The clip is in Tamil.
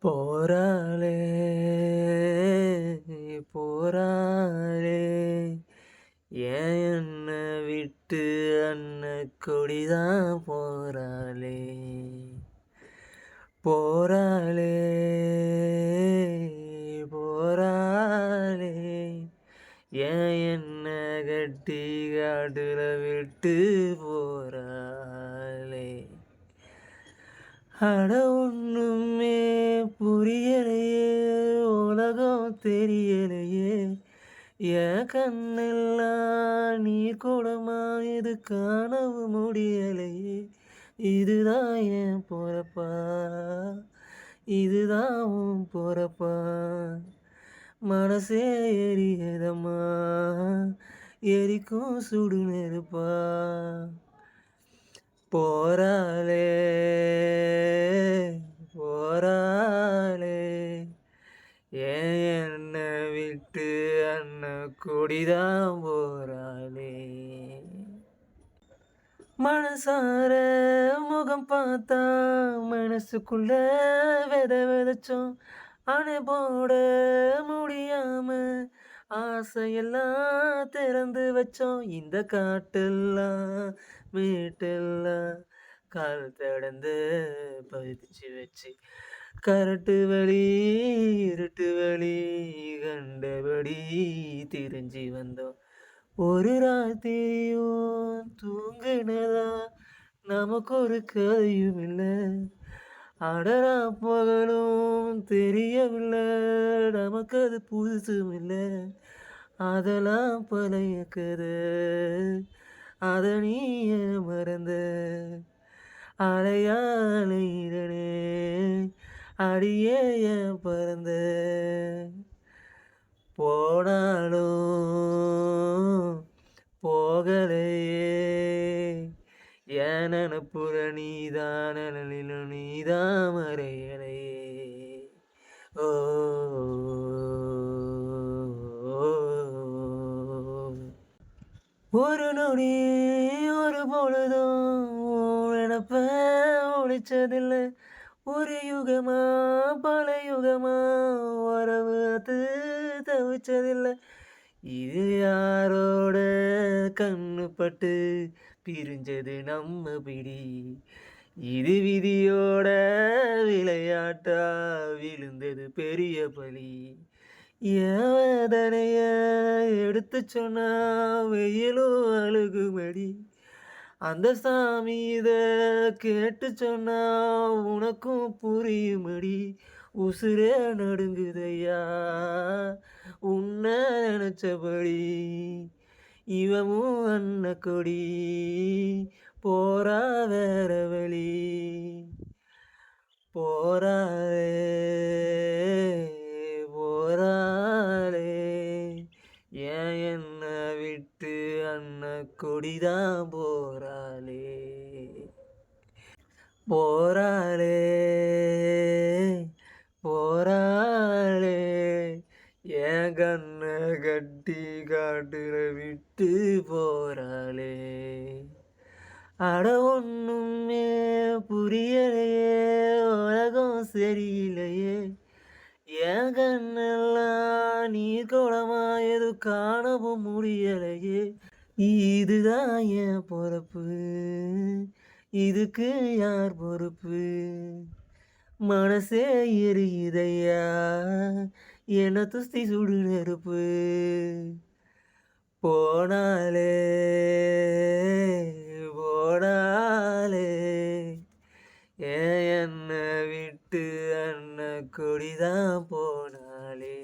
போறாளே போறாளே ஏன் என்ன விட்டு அன்ன கொடிதான் போறாளே போறாளே போறாளே ஏன் என்ன கட்டி காட்டுல விட்டு போறாளே அட ஒண்ணுமே புரியலையே உலகம் தெரியலையே என் கண்ணெல்லாம் நீ கூடமா இது காணவு முடியலையே இதுதான் என் பொறப்பா இதுதான் உன் பொறப்பா மனசே எரியதம்மா எரிக்கும் சுடு நெருப்பா போறாளே போறாளே ஏன் என்ன விட்டு அன்ன கொடிதான் போறாளே மனசார முகம் பார்த்தா மனசுக்குள்ள விதைச்சோம் அணை போட முடியாம ஆசையெல்லாம் திறந்து வச்சோம் இந்த காட்டெல்லாம் வீட்டெல்லாம் கால் தடந்து பதிச்சு வச்சு கரட்டு வழி இருட்டு வழி கண்டபடி திரிஞ்சு வந்தோம் ஒரு ராத்திரியும் தூங்குனதா நமக்கு ஒரு கதையும் இல்லை அடரா பகலும் தெரியவில்லை நமக்கு அது புதுசும் இல்லை அதெல்லாம் பழைய கதை அதை நீ மறந்த அலையாளையிடனே அடியே ஏன் பறந்த போனாலும் போகலையே ஏன் நினப்புற நீதான் நிழலிலும் நீதான் மறையலையே ஓ ஒரு நொடி ஒரு பொழுதும் நினப்ப ஒழிச்சதில்லை ஒரு யுகமா பல யுகமா உறவு அது தவிச்சதில்லை இது யாரோட கண்ணு பட்டு பிரிஞ்சது நம்ம பிடி இது விதியோட விளையாட்டா விழுந்தது பெரிய பலி என் வேதனைய எடுத்து சொன்னா வெயிலும் அழுகுமடி அந்த சாமி இத கேட்டு சொன்னா உனக்கும் புரியுமடி உசுரே நடுங்குதையா உன்னை நினைச்சபடி இவமும் அன்ன கொடி போறா வேற வழி போறாளே போறாளே ஏன் என்ன விட்டு அன்ன கொடிதான் போறாளே போறாளே போறாளே என் கண்ண கட்டி காட்டுல விட்டு போறாளே அட ஒண்ணுமே புரியலையே உலகம் சரியில்லையே என் கண்ணெல்லாம் நீ குளமா எது காணவும் முடியலையே இதுதான் என் பொறுப்பு இதுக்கு யார் பொறுப்பு மனசே எரியுதையா என்ன துஸ்தி சுடு நெருப்பு போனாலே போனாலே ஏன் என்ன விட்டு அன்ன கொடிதான் போனாலே